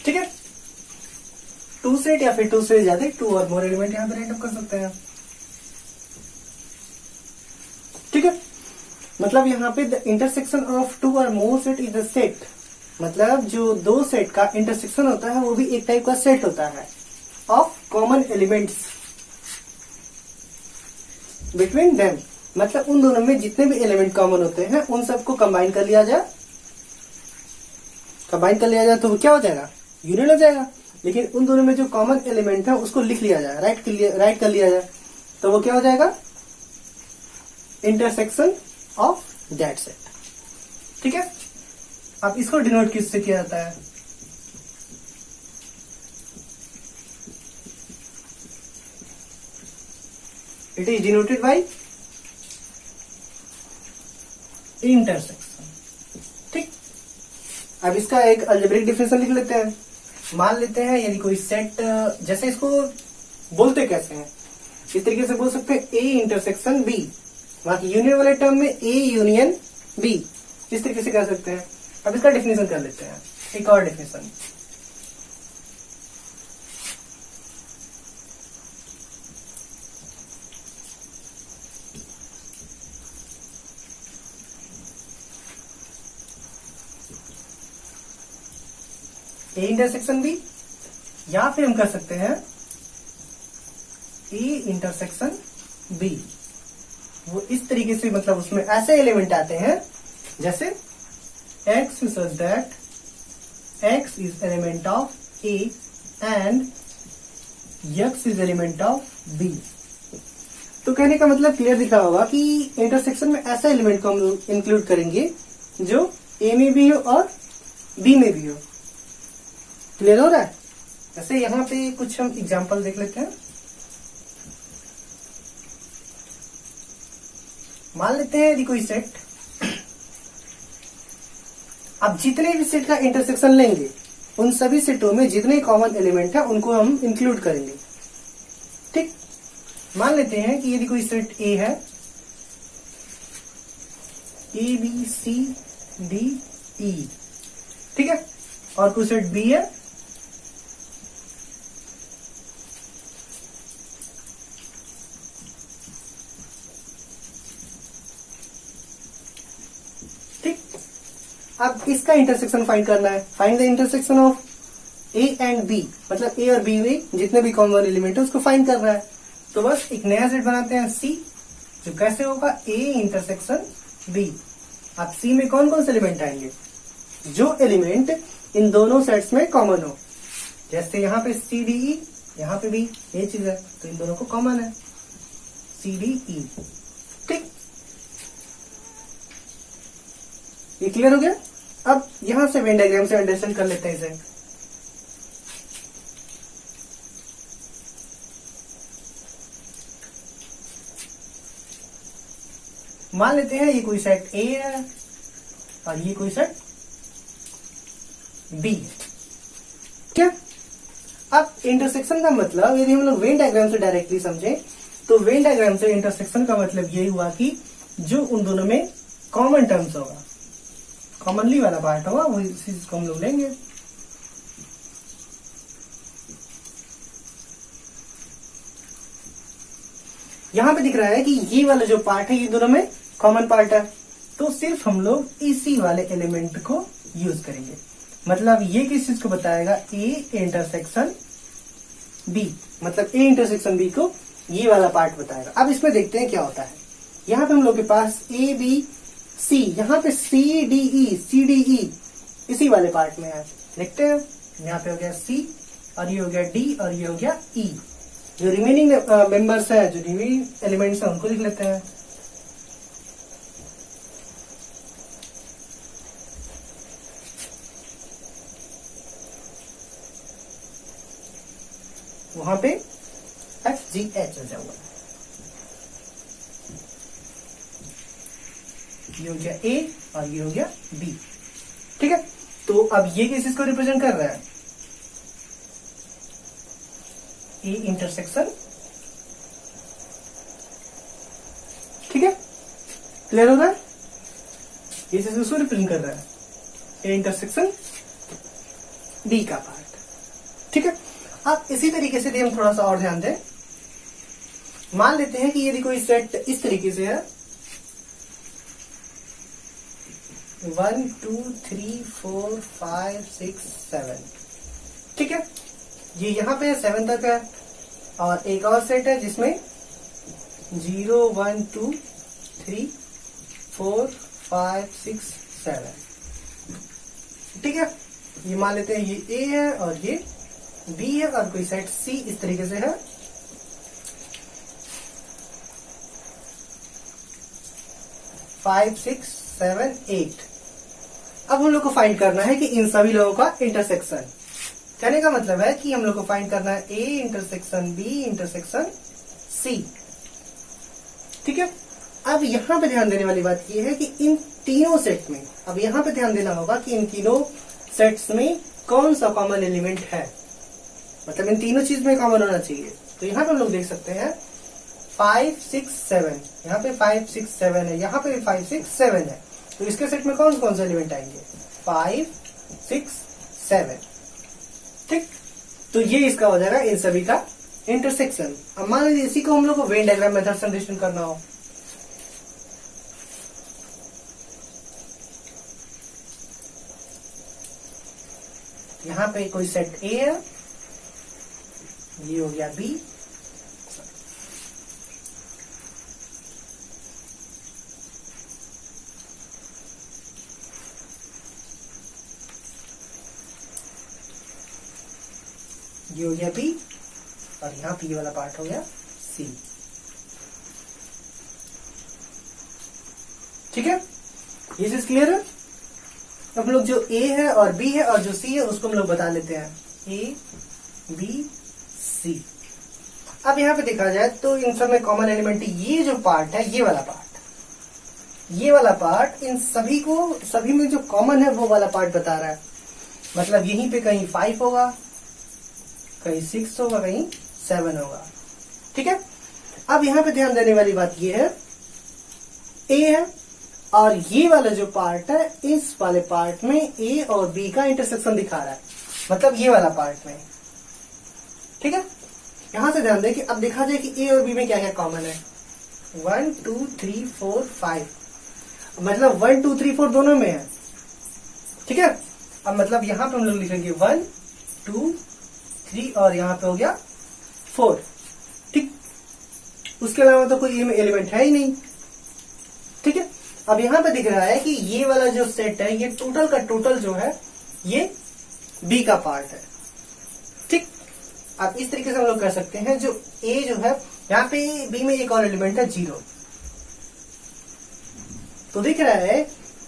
ठीक है, 2 सेट या फिर 2 से ज्यादा 2 और मोर एलिमेंट यहां पर एंड अप कर सकते हैं। ठीक है, मतलब यहाँ पे द इंटरसेक्शन ऑफ 2 और मोर सेट इज द सेट, मतलब जो 2 सेट का इंटरसेक्शन होता है वो भी एक टाइप का सेट होता है of common elements between them, मतलब उन दोनों में जितने भी एलिमेंट कॉमन होते हैं उन सबको कंबाइन कर लिया जाए। तो वो क्या हो जाएगा, यूनियन हो जाएगा। लेकिन उन दोनों में जो कॉमन एलिमेंट है उसको लिख लिया जाए, राइट कर लिया जाए, तो वो क्या हो जाएगा, इंटरसेक्शन ऑफ दैट सेट। ठीक है, अब इसको डिनोट किससे किया जाता है, it is denoted by intersection. ठीक, अब इसका एक अलजेब्रिक डिफिनेशन लिख लेते हैं। मान लेते हैं यदि कोई सेट, जैसे इसको बोलते कैसे हैं, इस तरीके से बोल सकते हैं ए इंटरसेक्शन बी, बाकी यूनियन वाले टर्म में ए यूनियन बी, इस तरीके से कह सकते हैं। अब इसका डेफिनेशन कर लेते हैं, एक और डेफिनेशन। ए इंटरसेक्शन बी, या फिर हम कर सकते हैं ए इंटरसेक्शन बी, वो इस तरीके से, मतलब उसमें ऐसे एलिमेंट आते हैं जैसे x such that x is element of A and x is element of B। तो कहने का मतलब क्लियर दिखा होगा कि इंटरसेक्शन में ऐसा एलिमेंट को हम लोग इंक्लूड करेंगे जो A में भी हो और B में भी हो। क्लियर हो रहा है? जैसे यहाँ पे कुछ हम एग्जांपल देख लेते हैं। मान लेते हैं यदि कोई सेट, अब जितने भी सेट का इंटरसेक्शन लेंगे उन सभी सेटों में जितने कॉमन एलिमेंट है उनको हम इंक्लूड करेंगे। ठीक, मान लेते हैं कि यदि कोई सेट ए है, ए बी सी डी ई, ठीक है, और कोई सेट बी है, अब इसका इंटरसेक्शन फाइंड करना है। Find the intersection of A and B, मतलब ए और बी में जितने भी कॉमन एलिमेंट है उसको फाइंड करना है। तो बस एक नया सेट बनाते हैं सी, जो कैसे होगा ए इंटरसेक्शन बी। अब सी में कौन कौन से एलिमेंट आएंगे? जो एलिमेंट इन दोनों सेट्स में कॉमन हो। जैसे यहाँ पे सी डी ई, यहाँ पे भी ये चीज है, तो इन दोनों को कॉमन है सी डी ई। ठीक, ये क्लियर हो गया? अब यहां से वेन डायग्राम से अंडरस्टैंड कर लेते हैं इसे। मान लेते हैं ये कोई सेट ए है और ये कोई सेट बी है। क्या? अब इंटरसेक्शन का मतलब यदि हम लोग वेन डायग्राम से डायरेक्टली समझें तो वेन डायग्राम से इंटरसेक्शन का मतलब यही हुआ कि जो उन दोनों में कॉमन टर्म्स होगा, कॉमनली वाला पार्ट होगा, वो इस चीज को हम लोग लेंगे। यहां पे दिख रहा है कि ये वाला जो पार्ट है ये दोनों में कॉमन पार्ट है, तो सिर्फ हम लोग इसी वाले एलिमेंट को यूज करेंगे। मतलब ये किस चीज को बताएगा? ए इंटरसेक्शन बी, मतलब ए इंटरसेक्शन बी को ये वाला पार्ट बताएगा। अब इसमें देखते हैं क्या होता है। यहाँ पे हम लोग के पास ए बी सी, यहाँ पे सी डी ई इसी वाले पार्ट में है। देखते हैं, यहाँ पे हो गया सी और ये हो गया डी और ये हो गया ई। जो रिमेनिंग मेंबर्स है, जो रिमेनिंग एलिमेंट्स है, उनको लिख लेते हैं। वहां पे एफ जी एच हो जाऊंगा। ये हो गया ए और ये हो गया बी। ठीक है, तो अब ये किस चीज को रिप्रेजेंट कर रहा है? A intersection. ठीक है, क्लियर हो रहा है? ये चीज उसको रिप्रेजेंट कर रहा है, ए इंटरसेक्शन डी का पार्ट। ठीक है, अब इसी तरीके से हम थोड़ा सा और ध्यान दें। मान लेते हैं कि यदि कोई सेट इस तरीके से है, 1 2 3 4 5 6 7, ठीक है, ये यहाँ पे 7 तक है। और एक और सेट है जिसमें 0 1 2 3 4 5 6 7, ठीक है। ये मान लेते हैं ये ए है और ये बी है, और कोई सेट सी इस तरीके से है। Five six seven eight. अब हम लोग को फाइंड करना है कि इन सभी लोगों का इंटरसेक्शन। कहने का मतलब है कि हम लोग को फाइंड करना है A intersection B intersection C. ठीक है, अब यहां पे ध्यान देने वाली बात यह है कि इन तीनों सेट में, अब यहां पे ध्यान देना होगा कि इन तीनों सेट्स में कौन सा कॉमन एलिमेंट है, मतलब इन तीनों चीज में कॉमन होना चाहिए। तो यहाँ पे हम लोग देख सकते हैं 5 6 7, यहाँ पे 5 6 7 है, यहाँ पे 5 6 7 है। तो इसके सेट में कौन कौन से एलिमेंट आएंगे? 5 6 7। ठीक, तो ये इसका हो जाएगा इन सभी का इंटरसेक्शन। अब मान लीजिए इसी को हम लोग को वेन डायग्राम मेथड से अंडरस्टैंड करना हो। यहाँ पे कोई सेट ए है, ये हो गया बी, ये हो गया बी और यहाँ पे ये वाला पार्ट हो गया सी। ठीक है, ये चीज क्लियर है। हम लोग जो ए है और बी है और जो सी है उसको हम लोग बता लेते हैं, ए बी सी। अब यहाँ पे देखा जाए तो इन सब में कॉमन एलिमेंट ये जो पार्ट है, ये वाला पार्ट इन सभी में जो कॉमन है वो वाला पार्ट बता रहा है। मतलब यहीं पे कहीं 5 होगा, कहीं 6 होगा, कहीं 7 होगा। ठीक है, अब यहाँ पे ध्यान देने वाली बात ये है, ए है और ये वाला जो पार्ट है, इस वाले पार्ट में ए और बी का इंटरसेक्शन दिखा रहा है, मतलब ये वाला पार्ट में। ठीक है, यहां से ध्यान दें कि अब देखा जाए कि ए और बी में क्या क्या कॉमन है। 1 2 3 4 5, मतलब 1 2 3 4 दोनों में है। ठीक है, अब मतलब यहां पे हम लोग लिखेंगे 1 2 3 और यहां पे हो गया 4। ठीक, उसके अलावा तो कोई एलिमेंट है ही नहीं। ठीक है, अब यहां पे दिख रहा है कि ये वाला जो सेट है, ये टोटल का टोटल जो है ये बी का पार्ट है। ठीक, अब इस तरीके से हम लोग कर सकते हैं, जो ए जो है यहाँ पे बी में एक और एलिमेंट है 0, तो दिख रहा है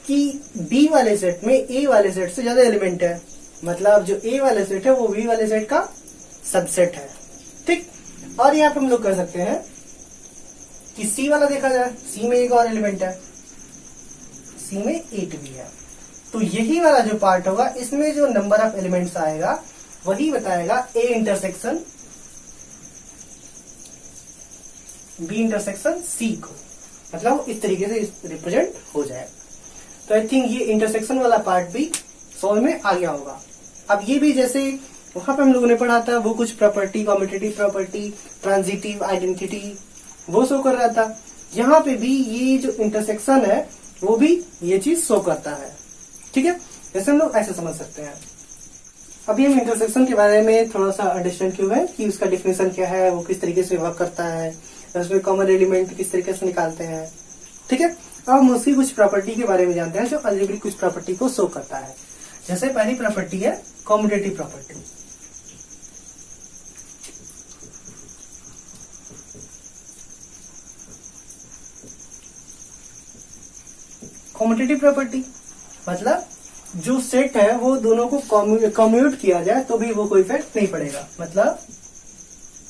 कि बी वाले सेट में ए वाले सेट से ज्यादा एलिमेंट है, मतलब जो ए वाले सेट है वो बी वाले सेट का सबसेट है। ठीक, और यहाँ पे हम लोग कर सकते हैं कि सी वाला देखा जाए, सी में एक और एलिमेंट है, सी में 8 भी है, तो यही वाला जो पार्ट होगा इसमें जो नंबर ऑफ एलिमेंट्स आएगा वही बताएगा A intersection B intersection C को, मतलब इस तरीके से रिप्रेजेंट हो जाएगा। तो आई थिंक ये इंटरसेक्शन वाला पार्ट भी सॉल्व में आ गया होगा। अब ये भी जैसे वहां पे हम लोगों ने पढ़ा था, वो कुछ property, commutative property, transitive identity वो शो कर रहा था, यहाँ पे भी ये जो इंटरसेक्शन है वो भी ये चीज शो करता है। ठीक है, जैसे हम लोग ऐसे समझ सकते हैं। अभी हम इंटरसेक्शन के बारे में थोड़ा सा अंडरस्टैंड किया है कि उसका डिफिनेशन क्या है, वो किस तरीके से वर्क करता है, उसमें कॉमन एलिमेंट किस तरीके से निकालते हैं। ठीक है, अब हम उसकी कुछ प्रॉपर्टी के बारे में जानते हैं जो अलजेब्रिक कुछ प्रॉपर्टी को शो करता है। जैसे पहली प्रॉपर्टी है कॉम्यूटेटिव प्रॉपर्टी। कॉम्यूटेटिव प्रॉपर्टी मतलब जो सेट है वो दोनों को कम्यूट किया जाए तो भी वो कोई इफेक्ट नहीं पड़ेगा, मतलब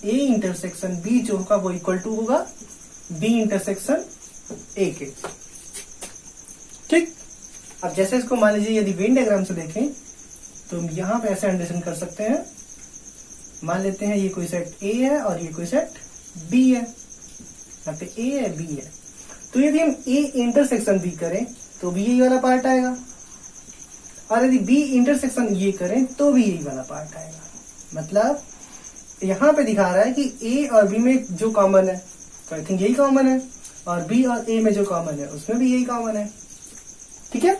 ए इंटरसेक्शन बी जो होगा वो इक्वल टू होगा बी इंटरसेक्शन ए के। ठीक, अब जैसे इसको मान लीजिए यदि वेन डायग्राम से देखें तो हम यहाँ पे ऐसे अंडरस्टैंड कर सकते हैं। मान लेते हैं ये कोई सेट ए है और ये कोई सेट बी है, यहाँ पे ए है बी है, तो यदि हम ए इंटरसेक्शन बी करें तो भी यही वाला पार्ट आएगा, और यदि बी इंटरसेक्शन ये करें तो भी यही वाला पार्ट आएगा। मतलब यहाँ पे दिखा रहा है कि ए और बी में जो कॉमन है तो आई थिंक यही कॉमन है, और बी और ए में जो कॉमन है उसमें भी यही कॉमन है। ठीक है,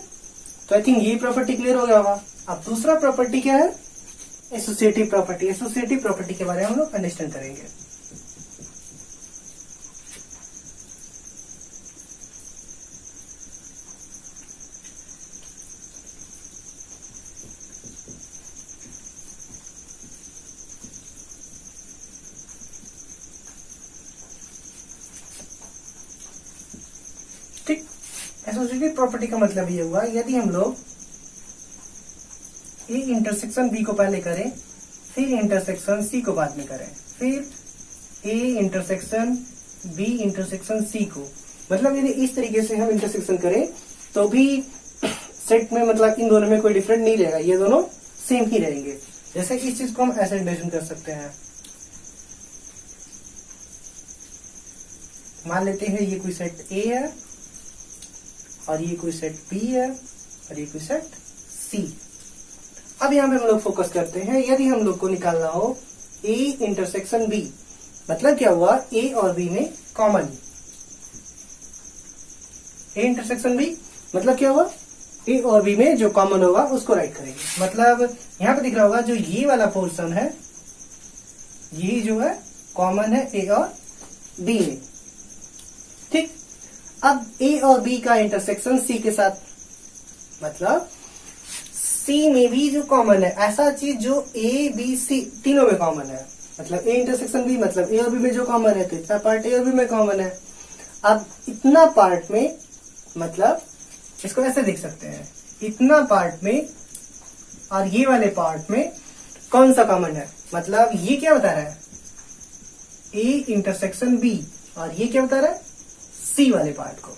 तो आई थिंक ये प्रॉपर्टी क्लियर हो गया होगा। अब दूसरा प्रॉपर्टी क्या है, एसोसिएटिव प्रॉपर्टी। एसोसिएटिव प्रॉपर्टी के बारे में हम लोग अंडरस्टैंड करेंगे। ठीक, एसोसिएटिव प्रॉपर्टी का मतलब ये हुआ यदि हम लोग ए इंटरसेक्शन बी को पहले करें, फिर इंटरसेक्शन सी को बाद में करें, फिर A intersection B intersection C को, मतलब यदि इस तरीके से हम इंटरसेक्शन करें तो भी सेट में मतलब इन दोनों में कोई डिफरेंट नहीं रहेगा, ये दोनों सेम ही रहेंगे। जैसे इस चीज को हम ऐसे इंटरसेक्शन कर सकते हैं, मान लेते हैं ये कोई सेट ए है और ये कोई सेट बी है और ये कोई सेट सी। अब यहाँ पे हम लोग फोकस करते हैं, यदि हम लोग को निकालना हो ए इंटरसेक्शन बी, मतलब क्या हुआ, ए और बी में कॉमन। ए इंटरसेक्शन बी मतलब क्या हुआ, ए और बी में जो कॉमन होगा उसको राइट करेंगे। मतलब यहाँ पे दिख रहा होगा जो ये वाला पोर्शन है यही जो है कॉमन है ए और बी में। ठीक, अब ए और बी का इंटरसेक्शन सी के साथ, मतलब सी में भी जो कॉमन है, ऐसा चीज जो ए बी सी तीनों में कॉमन है, मतलब ए इंटरसेक्शन बी, मतलब ए और बी में जो कॉमन है तो इतना पार्ट ए और बी में कॉमन है। अब इतना पार्ट में, मतलब इसको ऐसे देख सकते हैं, इतना पार्ट में और ये वाले पार्ट में कौन सा कॉमन है, मतलब ये क्या बता रहा है, ए इंटरसेक्शन बी, और ये क्या बता रहा है, सी वाले पार्ट को।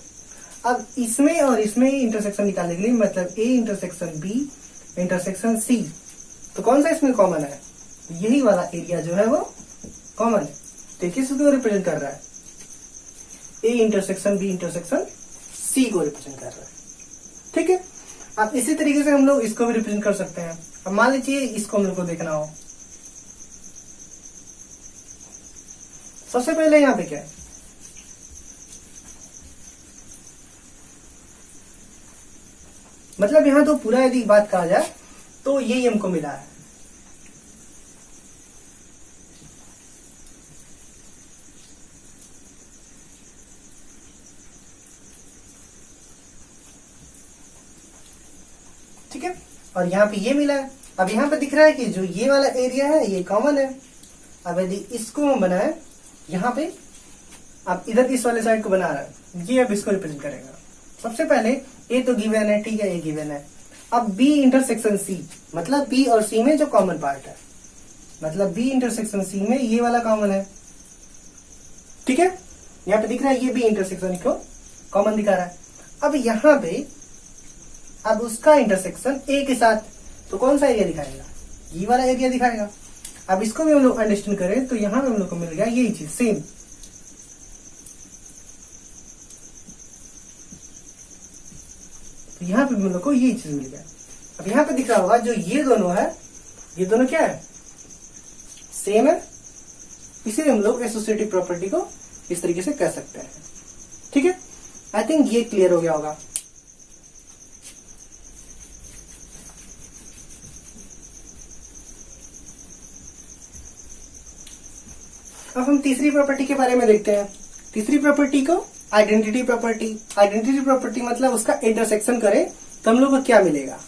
अब इसमें और इसमें इंटरसेक्शन निकालने के लिए, मतलब A intersection B intersection C, तो कौन सा इसमें कॉमन है, यही वाला एरिया जो है वो कॉमन है। देखिए इसको रिप्रेजेंट कर रहा है, A intersection B intersection C को रिप्रेजेंट कर रहा है। ठीक है, अब इसी तरीके से हम लोग इसको भी रिप्रेजेंट कर सकते हैं। अब मान लीजिए इसको हम लोग को देखना हो, सबसे पहले यहाँ पे क्या है, मतलब यहाँ तो पूरा यदि बात कहा जाए तो यही हमको मिला है। ठीक है, और यहाँ पे ये मिला है। अब यहाँ पे दिख रहा है कि जो ये वाला एरिया है ये कॉमन है। अब यदि इसको हम बनाए यहाँ पे, अब इधर इस वाले साइड को बना रहा है, ये अब इसको रिप्रेजेंट करेगा। सबसे पहले ए तो गिवन है, ठीक है, ए गिवन है। अब बी इंटरसेक्शन सी, मतलब बी और सी में जो कॉमन पार्ट है, मतलब बी इंटरसेक्शन सी में ये वाला कॉमन है। ठीक है, यहाँ पे दिख रहा है ये बी इंटरसेक्शन को कॉमन दिखा रहा है। अब यहाँ पे अब उसका इंटरसेक्शन ए के साथ, तो कौन सा एरिया दिखाएगा, ये वाला एरिया दिखाएगा। अब इसको भी हम लोग अंडरस्टैंड करें तो यहाँ पे हम लोग को मिल गया यही चीज सेम। तो यहाँ पे हम लोग को यही चीज मिल गया। अब यहाँ पे दिख रहा होगा जो ये दोनों है, ये दोनों क्या है, सेम है, इसीलिए हम लोग एसोसिएटिव प्रॉपर्टी को इस तरीके से कह सकते हैं। ठीक है, आई थिंक ये क्लियर हो गया होगा। अब हम तीसरी प्रॉपर्टी के बारे में देखते हैं। तीसरी प्रॉपर्टी को आइडेंटिटी प्रॉपर्टी, आइडेंटिटी प्रॉपर्टी मतलब उसका इंटरसेक्शन करें तो हम लोग को क्या मिलेगा।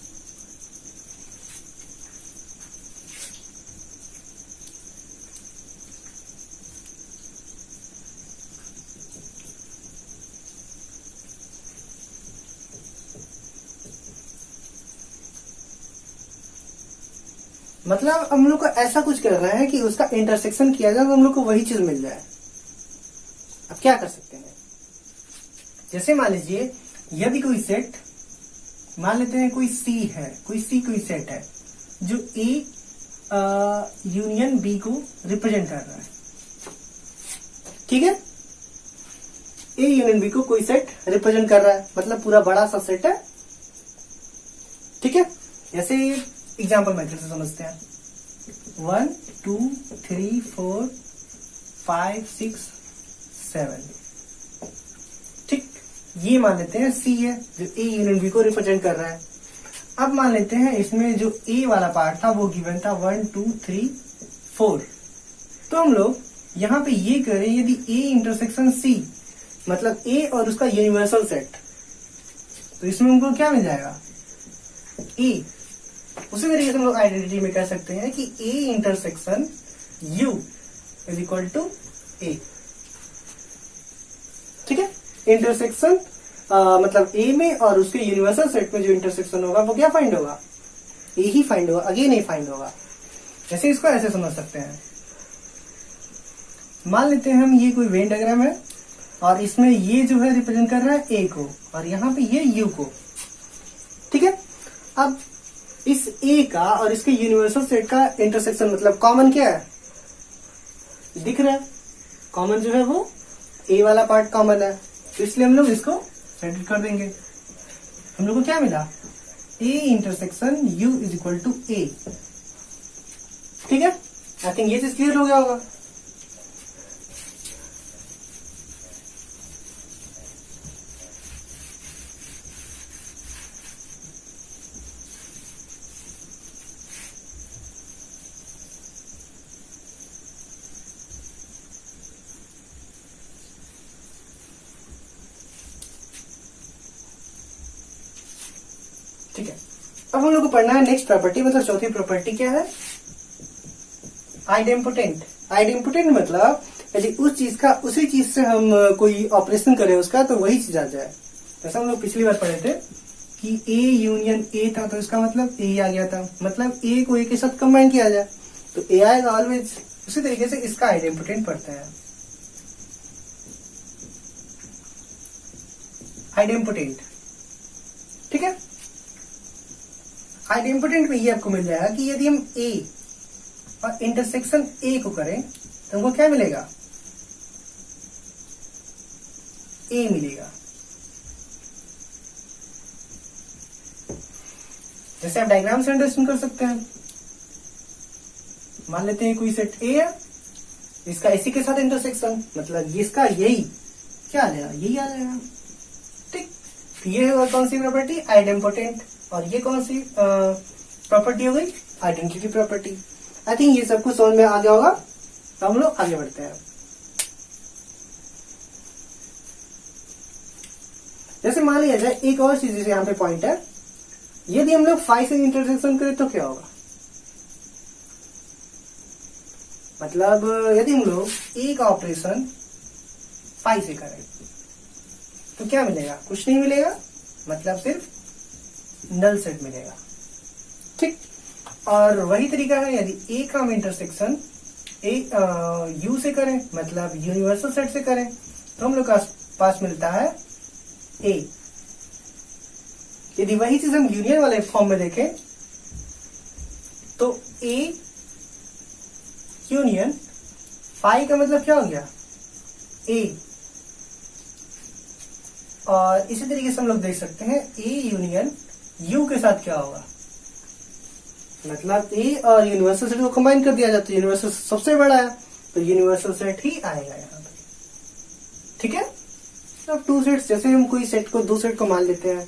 मतलब हम लोग को ऐसा कुछ करना है कि उसका इंटरसेक्शन किया जाए तो हम लोग को वही चीज मिल जाए। अब क्या कर सकते हैं, जैसे मान लीजिए यदि कोई सेट, मान लेते हैं कोई सी है, कोई सेट है जो ए यूनियन बी को रिप्रेजेंट कर रहा है। ठीक है, ए यूनियन बी को कोई सेट रिप्रेजेंट कर रहा है, मतलब पूरा बड़ा सा सेट है। ठीक है, जैसे एग्जाम्पल मेथड से समझते हैं, 1 2 3 4 5 6 7। ठीक, ये मान लेते हैं सी है जो ए यूनियन बी को रिप्रेजेंट कर रहा है। अब मान लेते हैं इसमें जो ए वाला पार्ट था वो गिवन था 1 2 3 4। तो हम लोग यहाँ पे ये करें, यदि ए इंटरसेक्शन सी मतलब ए और उसका यूनिवर्सल सेट, तो इसमें हमको क्या मिल जाएगा, ए। उसी तरीके से हम लोग आइडेंटिटी में कह सकते हैं कि A intersection U is equal to A. ठीक है, इंटरसेक्शन मतलब ए में और उसके यूनिवर्सल सेट में जो इंटरसेक्शन होगा वो क्या फाइंड होगा, ए ही फाइंड होगा, अगेन ए फाइंड होगा। जैसे इसको ऐसे समझ सकते हैं, मान लेते हैं हम ये कोई वेन डायग्राम है और इसमें ये जो है रिप्रेजेंट कर रहा है ए को और यहाँ पे ये यू को। ठीक है, अब इस ए का और इसके यूनिवर्सल सेट का इंटरसेक्शन मतलब कॉमन क्या है, दिख रहा है, कॉमन जो है वो ए वाला पार्ट कॉमन है, तो इसलिए हम लोग इसको सेटल कर देंगे। हम लोग को क्या मिला, A intersection U is equal to A. ठीक है, आई थिंक ये चीज क्लियर हो गया होगा। ठीक है, अब हम लोग को पढ़ना है नेक्स्ट प्रॉपर्टी, मतलब चौथी प्रॉपर्टी क्या है, आइडेम्पोटेंट। आइडेम्पोटेंट मतलब यदि उस चीज का उसी चीज से हम कोई ऑपरेशन करें उसका तो वही चीज आ जाए। जैसा हम लोग पिछली बार पढ़े थे कि ए यूनियन ए था तो इसका मतलब ए आ गया था, मतलब ए को ए के साथ कंबाइन किया जाए तो ए आएगा ऑलवेज। उसी तरीके से इसका आइडेम्पोटेंट पढ़ते हैं, आइडेम्पोटेंट। ठीक है, आइडेम्पोटेंट में ये आपको मिल जाएगा कि यदि हम ए और इंटरसेक्शन ए को करें तो हमको क्या मिलेगा, ए मिलेगा। जैसे आप डायग्राम से अंडरस्टैंड कर सकते हैं, मान लेते हैं कोई सेट ए है, इसका इसी के साथ इंटरसेक्शन, मतलब ये इसका यही क्या आ जाएगा, यही आ जाएगा। ठीक, तो ये है कौन सी प्रॉपर्टी, आइडेम्पोटेंट। और ये कौन सी प्रॉपर्टी हो गई, आइडेंटिटी प्रॉपर्टी। आई थिंक ये सब कुछ समझ में आ गया होगा, तो हम लोग आगे बढ़ते हैं। जैसे मान लिया जाए एक और चीज, जैसे यहाँ पे पॉइंट है, यदि हम लोग 5 से इंटरसेक्शन करें तो क्या होगा, मतलब यदि हम लोग ए का ऑपरेशन 5 से करें तो क्या मिलेगा, कुछ नहीं मिलेगा, मतलब सिर्फ नल सेट मिलेगा। ठीक, और वही तरीका है यदि ए का हम इंटरसेक्शन ए यू से करें, मतलब यूनिवर्सल सेट से करें, तो हम लोग का पास मिलता है ए। यदि वही चीज हम यूनियन वाले फॉर्म में देखें तो ए यूनियन फाई का मतलब क्या हो गया, ए। और इसी तरीके से हम लोग देख सकते हैं ए यूनियन यू के साथ क्या होगा, मतलब ए और यूनिवर्सल सेट को कंबाइन कर दिया जाता है, यूनिवर्सल सबसे बड़ा है तो यूनिवर्सल सेट ही आएगा यहाँ पे। ठीक है, अब 2 सेट्स, जैसे हम कोई सेट को 2 सेट को मान लेते हैं,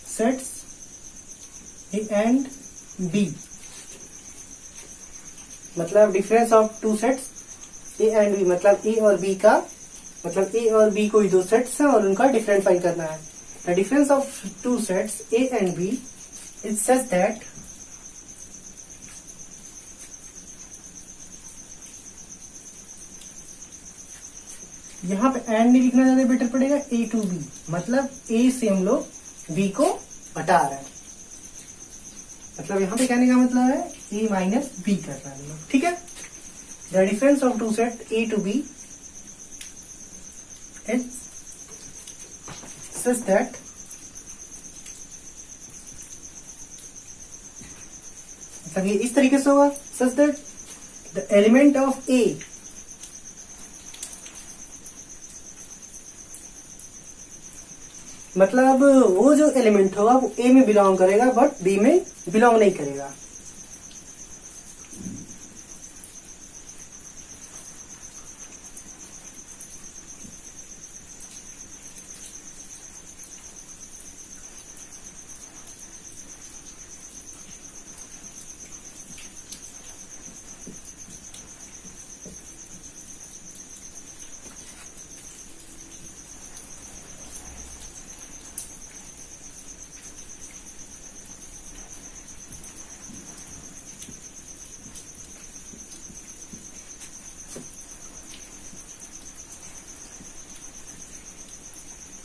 सेट्स ए एंड बी, मतलब difference of 2 sets A and B, मतलब ए और बी का, मतलब ए और बी कोई 2 सेट्स हैं और उनका डिफरेंस फाइंड करना है। The difference of 2 sets A and B is such that यहाँ पे एंड नहीं लिखना ज्यादा बेटर पड़ेगा, ए टू बी, मतलब ए से हम लोग बी को हटा रहे हैं, मतलब यहाँ पे कहने का मतलब है ए माइनस बी कर रहा है। ठीक है, the difference of 2 set A to B is such that मतलब ये इस तरीके से होगा, such that the element of A मतलब वो जो एलिमेंट होगा वो ए में बिलोंग करेगा बट बी में बिलोंग नहीं करेगा।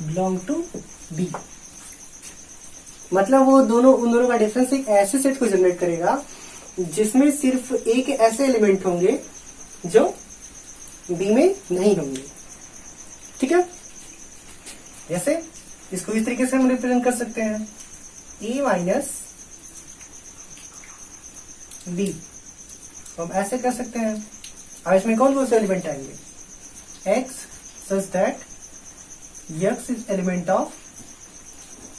बिलोंग टू बी, मतलब वो दोनों उन दोनों का डिफरेंस एक ऐसे सेट को जनरेट करेगा जिसमें सिर्फ एक ऐसे एलिमेंट होंगे जो बी में नहीं होंगे। ठीक है, जैसे इसको इस तरीके से हम रिप्रेजेंट कर सकते हैं, ए माइनस बी, हम ऐसे कर सकते हैं। अब इसमें कौन कौन से एलिमेंट आएंगे, x such that x is element of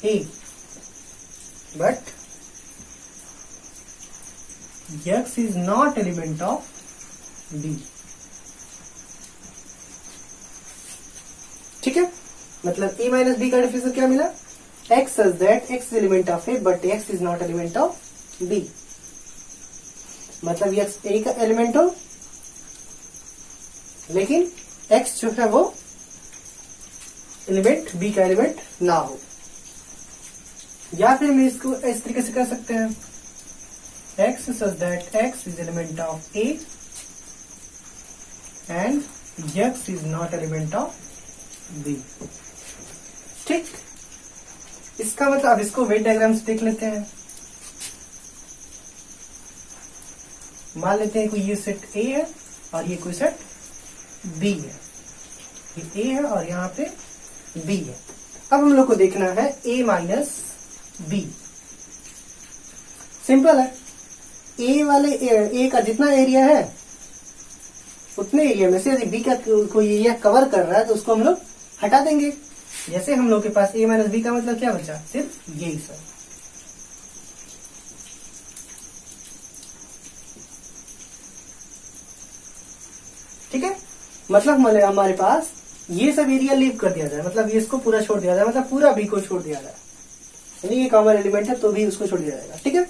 A, but x is not element of B। ठीक है, मतलब A माइनस B का डिफरेंस क्या मिला, x such that x is element of A but x is not element of B, मतलब एक्स ए का एलिमेंट हो लेकिन एक्स जो है वो एलिमेंट बी का एलिमेंट ना हो। या फिर हम इसको इस तरीके से कर सकते हैं, x such that x is element of A and x is not element of B. ठीक, इसका मतलब अब इसको वेट डायग्राम से देख लेते हैं। मान लेते हैं कोई ये सेट ए है और ये कोई सेट बी है, ये ए है और यहाँ पे बी है। अब हम लोग को देखना है ए माइनस बी। सिंपल है, ए वाले ए का जितना एरिया है उतने एरिया में से यदि बी का कोई एरिया कवर कर रहा है तो उसको हम लोग हटा देंगे। जैसे हम लोग के पास ए माइनस बी का मतलब क्या बचा, सिर्फ यही सर। ठीक है, मतलब हमारे पास ये सब एरिया लीव कर दिया जाए, मतलब ये इसको पूरा छोड़ दिया जाए, मतलब पूरा बी को छोड़ दिया जाए, यानी ये कॉमन एलिमेंट है तो भी उसको छोड़ दिया जाएगा। ठीक है,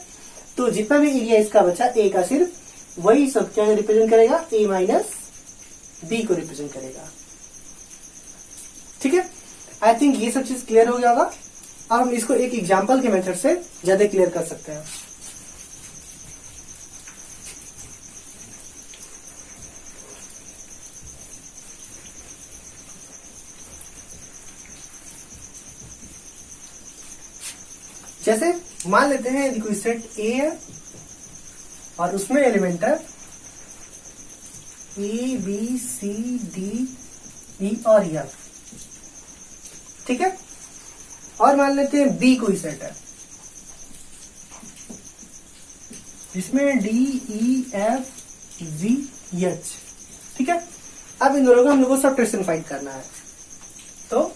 तो जितना भी एरिया इसका बचा ए का सिर्फ वही सब क्या रिप्रेजेंट करेगा, ए माइनस बी को रिप्रेजेंट करेगा। ठीक है, आई थिंक ये सब चीज क्लियर हो गया होगा। अब हम इसको एक एग्जाम्पल के मेथड से ज्यादा क्लियर कर सकते हैं। जैसे मान लेते हैं यदि कोई सेट ए है और उसमें एलिमेंट है ए बी सी डी ई और एफ। ठीक है, और मान लेते हैं बी कोई सेट है जिसमें D E F G H. ठीक है, अब इन दोनों को हम लोग को सबट्रैक्शन फाइंड करना है। तो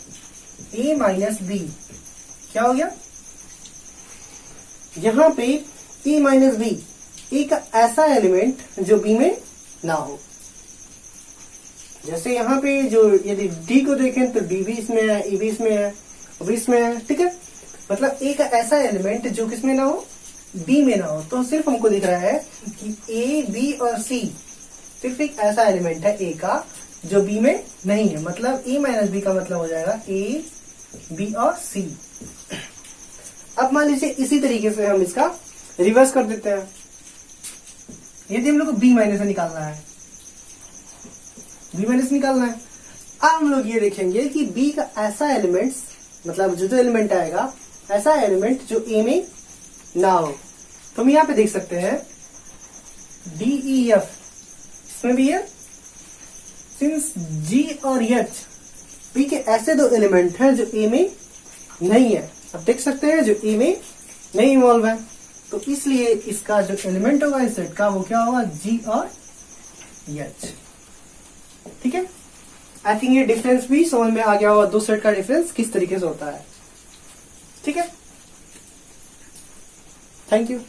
ए माइनस बी क्या हो गया, यहां पे ए माइनस बी, ए का ऐसा एलिमेंट जो बी में ना हो। जैसे यहाँ पे जो यदि डी को देखें तो डी भी इसमें है, ए भी इसमें है, बी इसमें है। ठीक है, मतलब ए का ऐसा एलिमेंट जो किसमें ना हो, बी में ना हो। तो सिर्फ हमको दिख रहा है कि ए बी और सी सिर्फ एक ऐसा एलिमेंट है ए का जो बी में नहीं है, मतलब ए माइनस बी का मतलब हो जाएगा ए बी और सी। अब मान लीजिए इसी तरीके से हम इसका रिवर्स कर देते हैं। यदि हम लोग को बी माइनस निकालना है, बी माइनस निकालना है, अब हम लोग ये देखेंगे कि बी का ऐसा एलिमेंट, मतलब जो एलिमेंट आएगा ऐसा एलिमेंट जो ए में ना हो। तो हम यहाँ पे देख सकते हैं डी ई एफ इसमें भी है, सिंस जी और एच बी के ऐसे दो एलिमेंट हैं जो ए में नहीं है। अब देख सकते हैं जो ए में नहीं इन्वॉल्व है, तो इसलिए इसका जो एलिमेंट होगा इस सेट का वो क्या होगा, जी और एच। ठीक है, आई थिंक ये डिफरेंस भी समझ में आ गया होगा, दो सेट का डिफरेंस किस तरीके से होता है। ठीक है, थैंक यू।